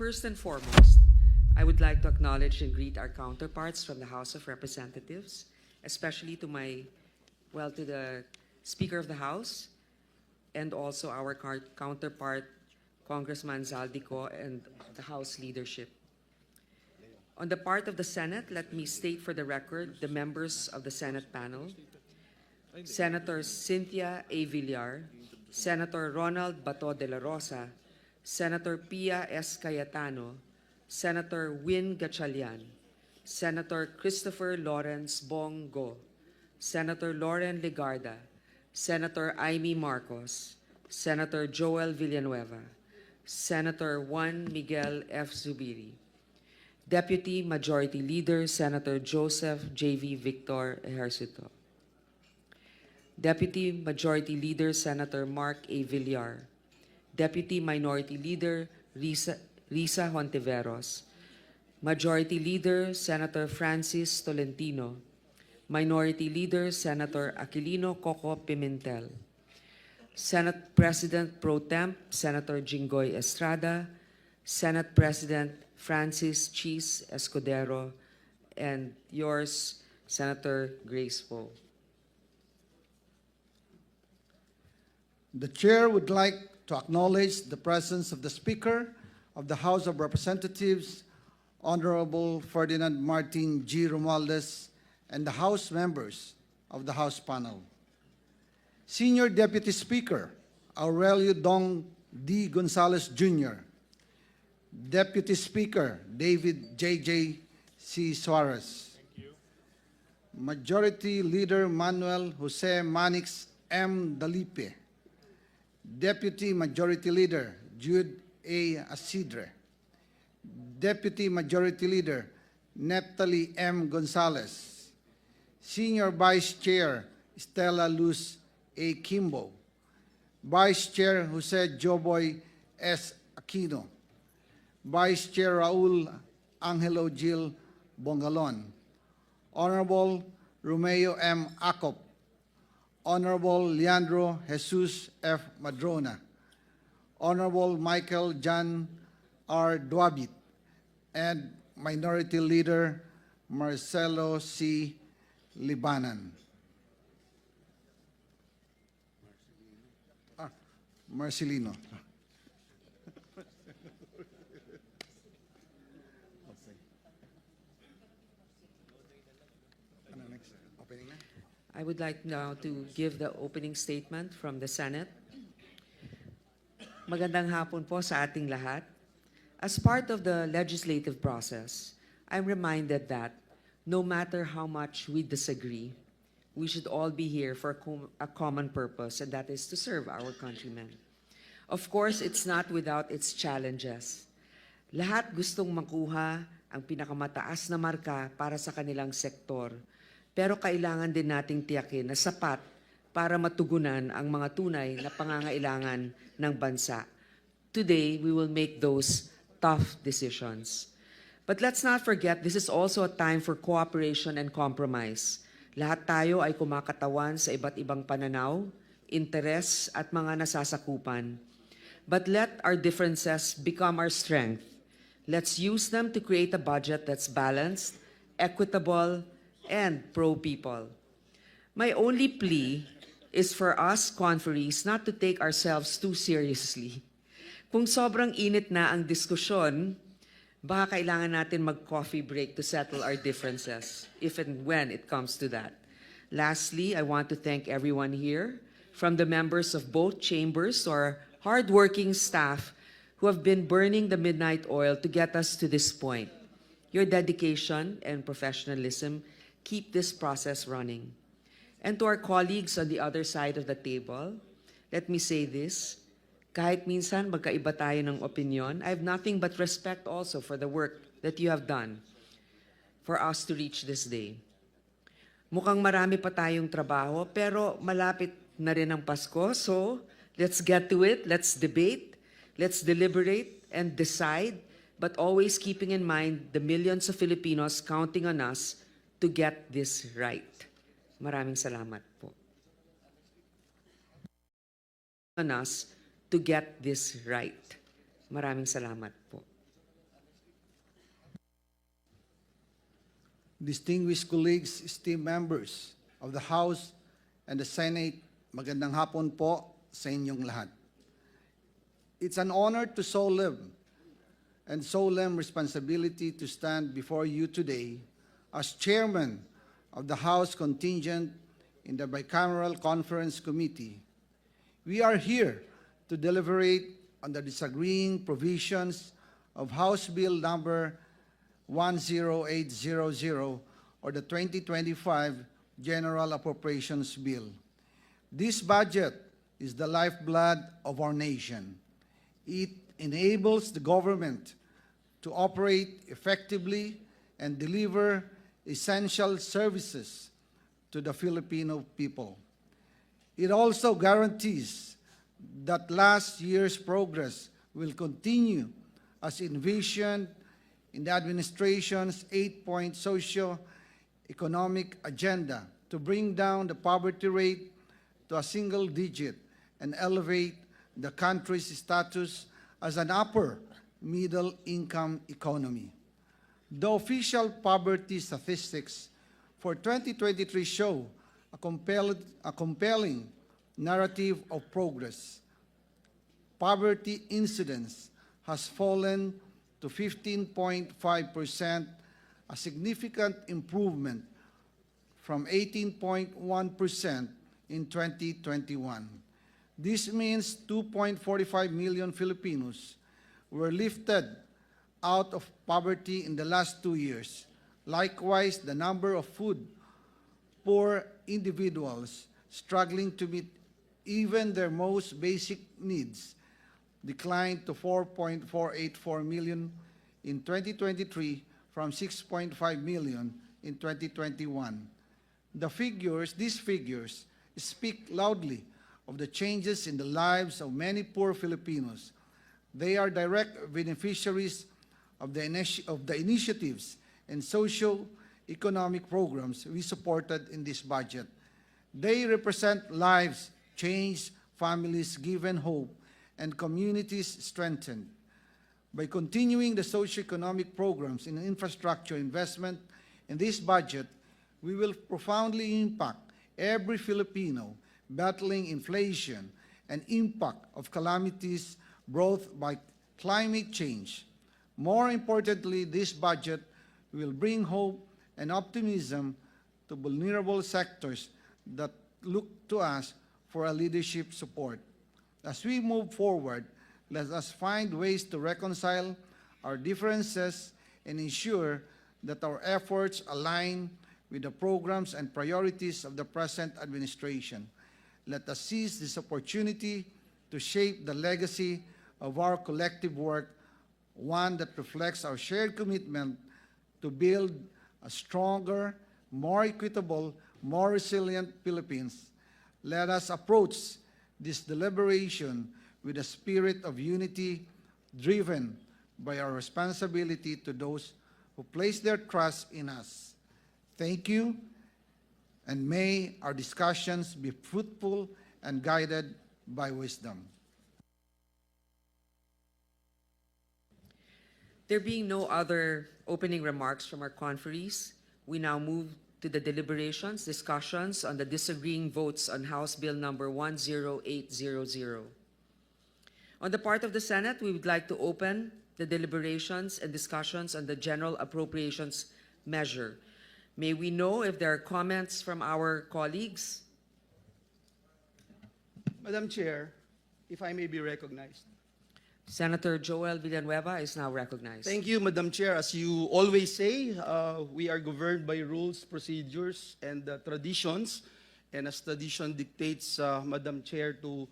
First and foremost, I would like to acknowledge and greet our counterparts from the House of Representatives, especially to the Speaker of the House, and also our counterpart, Congressman Zaldico, and the House leadership. On the part of the Senate, let me state for the record the members of the Senate panel: Senator Cynthia A. Villar, Senator Ronald Bato de la Rosa, Senator Pia S. Cayetano, Senator Win Gatchalian, Senator Christopher Lawrence Bongo, Senator Lauren Legarda, Senator Amy Marcos, Senator Joel Villanueva, Senator Juan Miguel F. Zubiri, Deputy Majority Leader Senator Joseph J.V. Victor Ejercito, Deputy Majority Leader Senator Mark A. Villar, Deputy Minority Leader Risa Hontiveros, Majority Leader Senator Francis Tolentino, Minority Leader Senator Aquilino Coco Pimentel, Senate President Pro Temp Senator Jinggoy Estrada, Senate President Francis Cheese Escudero, and yours, Senator Grace Poe. The Chair would like to acknowledge the presence of the Speaker of the House of Representatives, Honorable Ferdinand Martin G. Romualdez, and the House members of the House panel. Senior Deputy Speaker Aurelio Dong D. Gonzalez Jr., Deputy Speaker David J.J. C. Suarez, Majority Leader Manuel Jose Manix M. Dalipe, Deputy Majority Leader Jude A. Asidre, Deputy Majority Leader Neptali M. Gonzalez, Senior Vice Chair Stella Luz A. Kimbo, Vice Chair Jose Joboy S. Aquino, Vice Chair Raul Angelo Gil Bongalon, Honorable Romeo M. Akap, Honorable Leandro Jesus F. Madrona, Honorable Michael John R. Duabit, and Minority Leader Marcelo C. Libanan. Marcelino. I would like now to give the opening statement from the Senate. Magandang hapon po sa ating lahat. As part of the legislative process, I'm reminded that no matter how much we disagree, we should all be here for a common purpose, and that is to serve our countrymen. Of course, it's not without its challenges. Lahat gustong makuha ang pinakamataas na marka para sa kanilang sektor, pero kailangan din nating tiyakin na sapat para matugunan ang mga tunay na pangangailangan ng bansa. Today, we will make those tough decisions. But let's not forget, this is also a time for cooperation and compromise. Lahat tayo ay kumakatawan sa iba't ibang pananaw, interes at mga nasasakupan. But let our differences become our strength. Let's use them to create a budget that's balanced, equitable, and pro-people. My only plea is for us conferees not to take ourselves too seriously. Kung sobrang init na ang diskusyon, baka kailangan natin mag-coffee break to settle our differences, if and when it comes to that. Lastly, I want to thank everyone here, from the members of both chambers to our hardworking staff who have been burning the midnight oil to get us to this point. Your dedication and professionalism keep this process running. And to our colleagues on the other side of the table, let me say this: kahit minsan magkaiba tayo ng opinion, I have nothing but respect also for the work that you have done for us to reach this day. Mukhang marami pa tayong trabaho, pero malapit na rin ang Pasko, so let's get to it, let's debate, let's deliberate and decide, but always keeping in mind the millions of Filipinos counting on us to get this right. Maraming salamat po. On us to get this right. Maraming salamat po. distinguished colleagues, esteemed members of the House and the Senate, magandang hapon po sa inyong lahat. It's an honor to solemn responsibility to stand before you today as chairman of the House contingent in the Bicameral Conference Committee. We are here to deliberate on the disagreeing provisions of House Bill number 10800 or the 2025 General Appropriations Bill. This budget is the lifeblood of our nation. It enables the government to operate effectively and deliver essential services to the Filipino people. It also guarantees that last year's progress will continue as envisioned in the administration's 8-point socio-economic agenda to bring down the poverty rate to a single digit and elevate the country's status as an upper middle income economy. The official poverty statistics for 2023 show a compelling narrative of progress. Poverty incidence has fallen to 15.5%, a significant improvement from 18.1% in 2021. This means 2.45 million Filipinos were lifted out of poverty in the last 2 years. Likewise, the number of food-poor individuals struggling to meet even their most basic needs declined to 4.484 million in 2023 from 6.5 million in 2021. These figures speak loudly of the changes in the lives of many poor Filipinos. They are direct beneficiaries of the initiatives and socio-economic programs we supported in this budget. They represent lives changed, families given hope, and communities strengthened. By continuing the socio-economic programs in infrastructure investment in this budget, we will profoundly impact every Filipino battling inflation and impact of calamities brought by climate change. More importantly, this budget will bring hope and optimism to vulnerable sectors that look to us for a leadership support. As we move forward, let us find ways to reconcile our differences and ensure that our efforts align with the programs and priorities of the present administration. Let us seize this opportunity to shape the legacy of our collective work, one that reflects our shared commitment to build a stronger, more equitable, more resilient Philippines. Let us approach this deliberation with a spirit of unity driven by our responsibility to those who place their trust in us. Thank you, and may our discussions be fruitful and guided by wisdom. There being no other opening remarks from our conferees, we now move to the deliberations, discussions on the disagreeing votes on House Bill number 10800. On the part of the Senate, we would like to open the deliberations and discussions on the General Appropriations measure. May we know if there are comments from our colleagues? Madam Chair, if I may be recognized. Senator Joel Villanueva is now recognized. Thank you, Madam Chair. As you always say, we are governed by rules, procedures, and traditions. And as tradition dictates, Madam Chair, to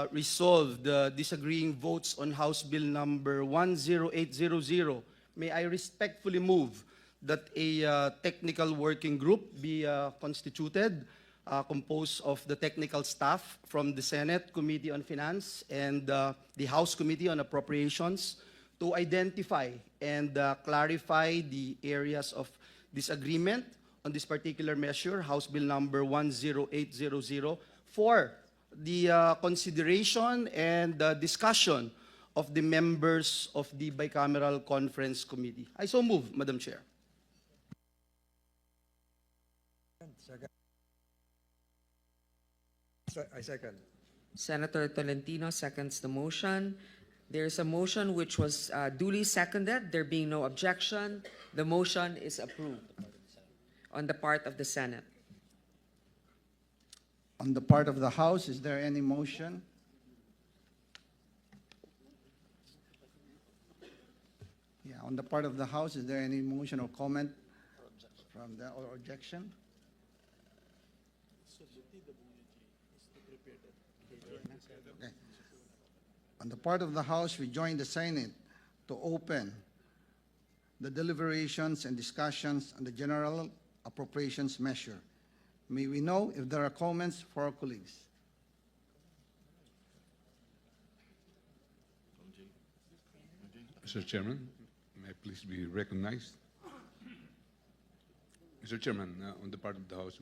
resolve the disagreeing votes on House Bill number 10800, may I respectfully move that a technical working group be constituted, composed of the technical staff from the Senate Committee on Finance and the House Committee on Appropriations to identify and clarify the areas of disagreement on this particular measure, House Bill number 10800, for the consideration and discussion of the members of the Bicameral Conference Committee. I so move, Madam Chair. I second. Senator Tolentino seconds the motion. There's a motion which was duly seconded. There being no objection, the motion is approved on the part of the Senate. On the part of the House, is there any motion? Yeah, on the part of the House, is there any motion or comment from the, or objection? Okay. On the part of the House, we join the Senate to open the deliberations and discussions on the general appropriations measure. May we know if there are comments for our colleagues? Mr. Chairman, may I please be recognized? Mr. Chairman, on the part of the House,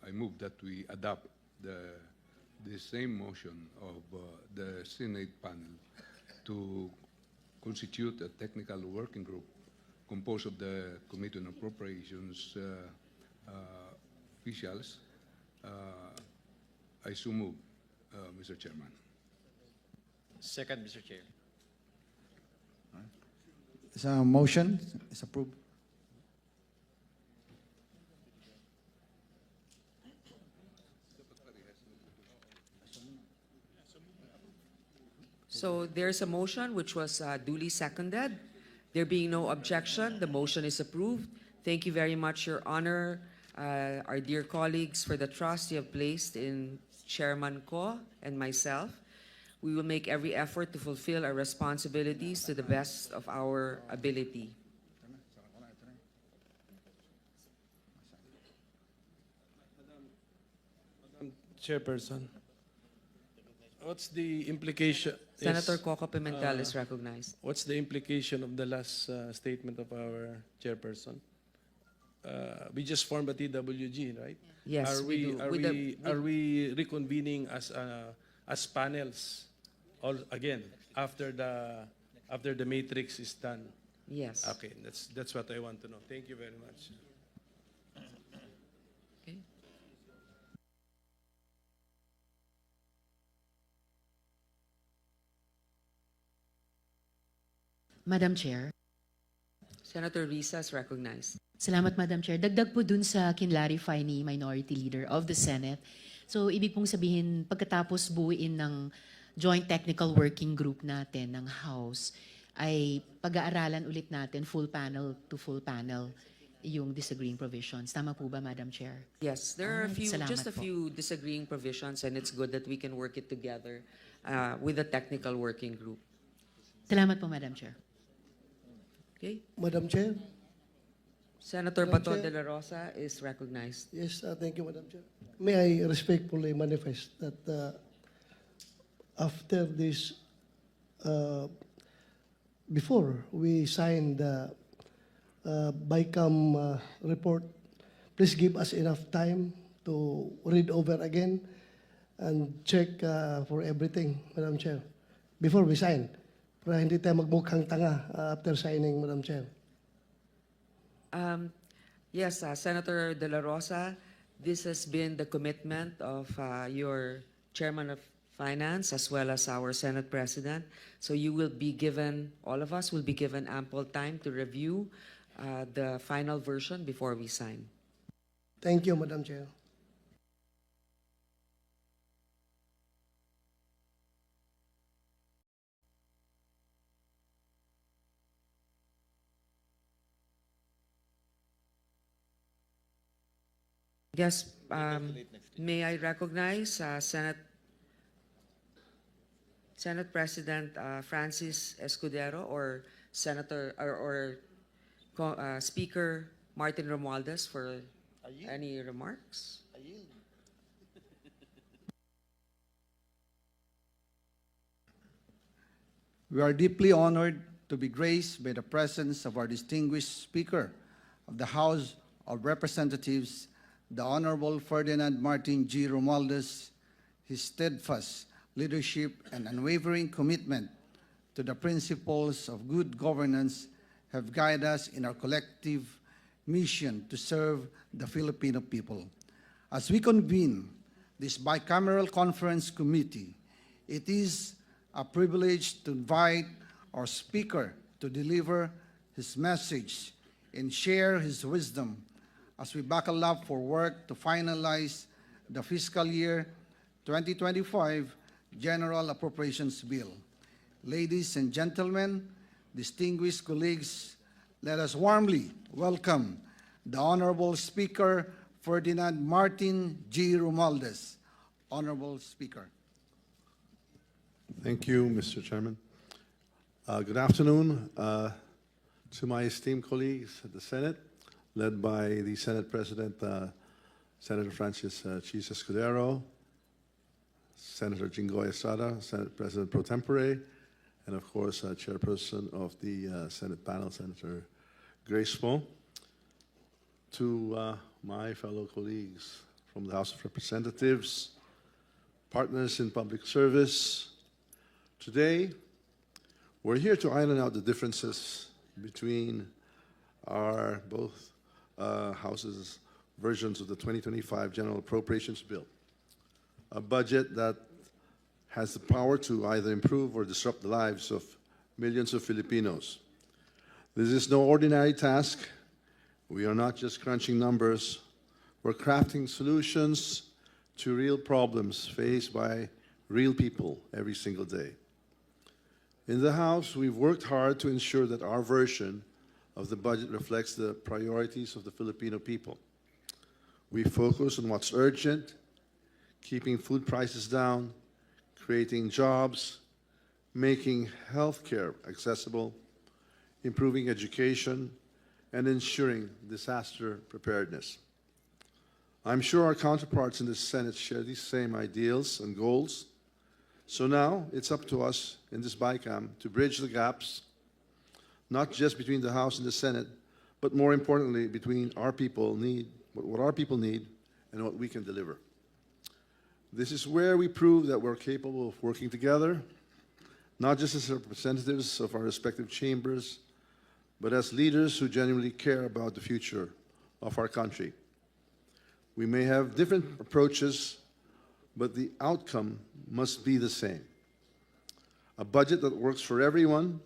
I move that we adopt the same motion of the Senate panel to constitute a technical working group composed of the Committee on Appropriations officials. I so move, Mr. Chairman. Second, Mr. Chair. Is a motion? Is approved. So there's a motion which was duly seconded. There being no objection, the motion is approved. Thank you very much, Your Honor, our dear colleagues, for the trust you have placed in Chairman Ko and myself. We will make every effort to fulfill our responsibilities to the best of our ability. Chairperson, what's the implication? Senator Coco Pimentel is recognized. What's the implication of the last statement of our chairperson? We just formed a TWG, right? Yes, Are we we do. are we reconvening as panels all again after the matrix is done? Yes. Okay, that's what I want to know. Thank you very much. Okay. Madam Chair. Senator Risa is recognized. Salamat, Madam Chair. Dagdag po dun sa kinlarify ni Minority Leader of the Senate. So, ibig pong sabihin, pagkatapos buuin ng Joint Technical Working Group natin ng House, ay pag-aaralan ulit natin full panel to full panel yung disagreeing provisions. Tama po ba, Madam Chair? Yes, there are Salamat just a po. few disagreeing provisions, and it's good that we can work it together with the technical working group. Salamat po, Madam Chair. Okay. Madam Chair. Senator Madam Bato Chair. de la Rosa is recognized. Yes, thank you, Madam Chair. May I respectfully manifest that after this, before we sign the BICAM report, please give us enough time to read over again and check for everything, Madam Chair, before we sign. Para hindi tayo magmukhang tanga after signing, Madam Chair. Yes, Senator de la Rosa, this has been the commitment of your Chairman of Finance as well as our Senate President. So you will be given, all of us will be given ample time to review the final version before we sign. Thank you, Madam Chair. Yes, may I recognize Senate President Francis Escudero or Speaker Martin Romualdez for any remarks? We are deeply honored to be graced by the presence of our distinguished Speaker of the House of Representatives, the Honorable Ferdinand Martin G. Romualdez. His steadfast leadership and unwavering commitment to the principles of good governance have guided us in our collective mission to serve the Filipino people. As we convene this bicameral conference committee, it is a privilege to invite our speaker to deliver his message and share his wisdom as we buckle up for work to finalize the fiscal year 2025 General Appropriations Bill. Ladies and gentlemen, distinguished colleagues, let us warmly welcome the Honorable Speaker Ferdinand Martin G. Romualdez. Honorable Speaker. Thank you, Mr. Chairman. Good afternoon to my esteemed colleagues at the Senate, led by the Senate President, Senator Francis Chis Escudero, Senator Jinggoy Estrada, Senate President Pro Tempore, and of course, Chairperson of the Senate panel, Senator Grace Poe. To my fellow colleagues from the House of Representatives, partners in public service, today, we're here to iron out the differences between our both houses' versions of the 2025 General Appropriations Bill, a budget that has the power to either improve or disrupt the lives of millions of Filipinos. This is no ordinary task. We are not just crunching numbers. We're crafting solutions to real problems faced by real people every single day. In the House, we've worked hard to ensure that our version of the budget reflects the priorities of the Filipino people. We focus on what's urgent, keeping food prices down, creating jobs, making healthcare accessible, improving education, and ensuring disaster preparedness. I'm sure our counterparts in the Senate share these same ideals and goals. So now it's up to us in this BICAM to bridge the gaps, not just between the House and the Senate, but more importantly, between our people need, what our people need and what we can deliver. This is where we prove that we're capable of working together, not just as representatives of our respective chambers, but as leaders who genuinely care about the future of our country. We may have different approaches, but the outcome must be the same. A budget that works for everyone,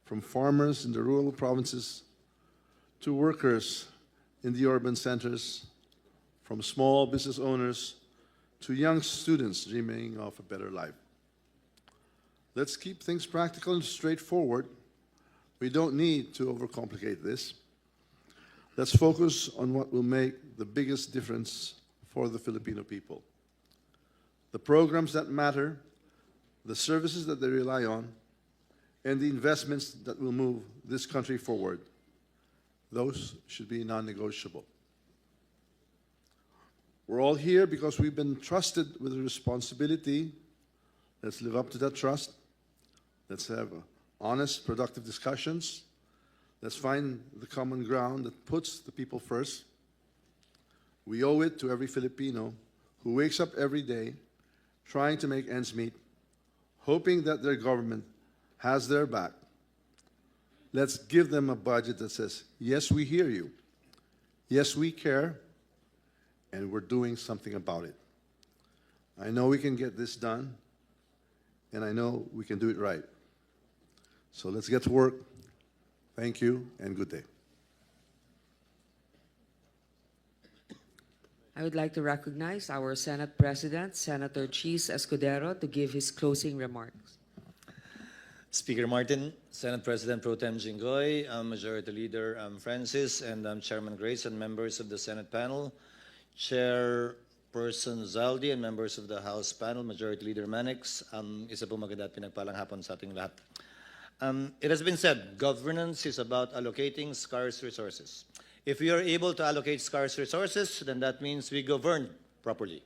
from farmers in the rural provinces to workers in the urban centers, from small business owners to young students dreaming of a better life. Let's keep things practical and straightforward. We don't need to overcomplicate this. Let's focus on what will make the biggest difference for the Filipino people. The programs that matter, the services that they rely on, and the investments that will move this country forward. Those should be non-negotiable. We're all here because we've been trusted with a responsibility. Let's live up to that trust. Let's have honest, productive discussions. Let's find the common ground that puts the people first. We owe it to every Filipino who wakes up every day trying to make ends meet, hoping that their government has their back. Let's give them a budget that says, yes, we hear you. Yes, we care, and we're doing something about it. I know we can get this done, and I know we can do it right. So let's get to work. Thank you, and good day. I would like to recognize our Senate President, Senator Chis Escudero, to give his closing remarks. Speaker Martin, Senate President Pro Tem Jinggoy, Majority Leader Francis, and Chairman Grace, and members of the Senate panel, Chairperson Zaldi, and members of the House panel, Majority Leader Manix, isa po maganda at pinagpalang hapon sa ating lahat. It has been said, governance is about allocating scarce resources. If we are able to allocate scarce resources, then that means we govern properly.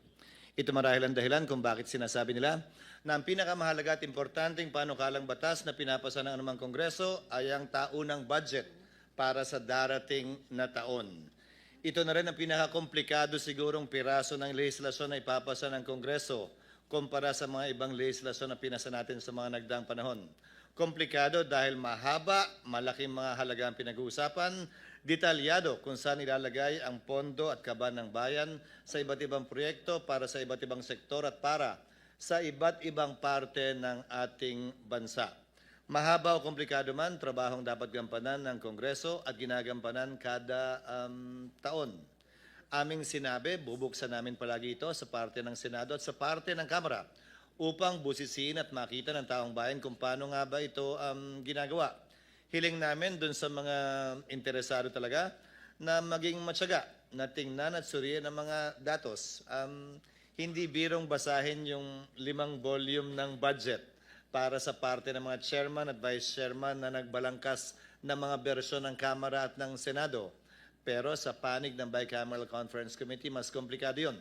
Ito marahil ang dahilan kung bakit sinasabi nila na ang pinakamahalaga at importanteng panukalang batas na pinapasa ng anumang Kongreso ay ang taunang budget para sa darating na taon. Ito na rin ang pinakakomplikado sigurong piraso ng legislasyon na ipapasa ng Kongreso kumpara sa mga ibang legislasyon na pinasa natin sa mga nagdaang panahon. Komplikado dahil mahaba, malaking mga halagang pinag-uusapan, detalyado kung saan ilalagay ang pondo at kaban ng bayan sa iba't ibang proyekto para sa iba't ibang sektor at para sa iba't ibang parte ng ating bansa. Mahaba o komplikado man, trabahong dapat gampanan ng Kongreso at ginagampanan kada taon. Aming sinabi, bubuksan namin palagi ito sa parte ng Senado at sa parte ng Kamara upang busisiin at makita ng taong bayan kung paano nga ba ito ginagawa. Hiling namin dun sa mga interesado talaga na maging matyaga, na tingnan at suriin ang mga datos. Hindi birong basahin yung 5 volume ng budget para sa parte ng mga chairman at vice chairman na nagbalangkas ng mga bersyon ng Kamara at ng Senado. Pero sa panig ng Bicameral Conference Committee, mas komplikado yun.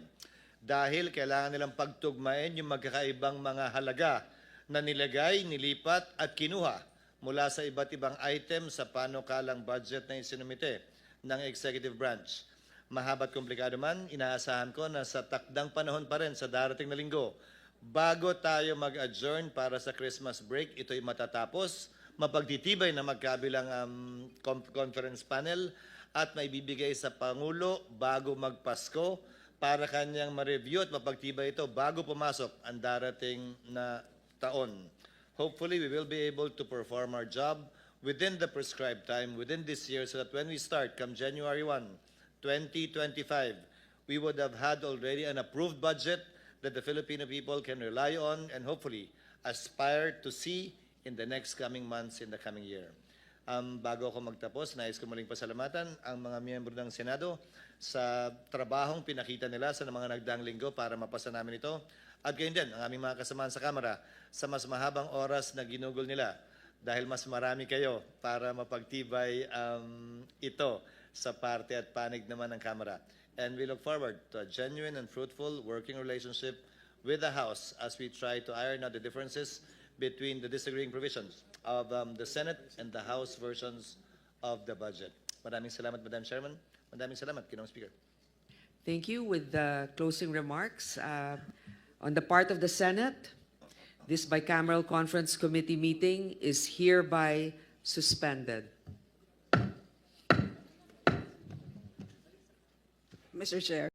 Dahil kailangan nilang pagtugmain yung magkakaibang mga halaga na nilagay, nilipat at kinuha mula sa iba't ibang item sa panukalang budget na isinumite ng executive branch. Mahaba't komplikado man, inaasahan ko na sa takdang panahon pa rin sa darating na linggo, bago tayo mag-adjourn para sa Christmas break, ito'y matatapos, mapagtitibay na magkabilang conference panel at may bibigay sa Pangulo bago magpasko para kanyang ma-review at mapagtibay ito bago pumasok ang darating na taon. Hopefully, we will be able to perform our job within the prescribed time, within this year, so that when we start, come January 1, 2025, we would have had already an approved budget that the Filipino people can rely on and hopefully aspire to see in the next coming months, in the coming year. Bago ako magtapos, nais ko muling pasalamatan ang mga miyembro ng Senado sa trabahong pinakita nila sa mga nagdaang linggo para mapasa namin ito. At gayon din ang aming mga kasamahan sa Kamara sa mas mahabang oras na ginugol nila dahil mas marami kayo para mapagtibay ito sa parte at panig naman ng Kamara. And we look forward to a genuine and fruitful working relationship with the House as we try to iron out the differences between the disagreeing provisions of the Senate and the House versions of the budget. Maraming salamat, Madam Chairman. Maraming salamat, Ginoong Speaker. Thank you. With the closing remarks, on the part of the Senate, this bicameral conference committee meeting is hereby suspended. Mr. Chair.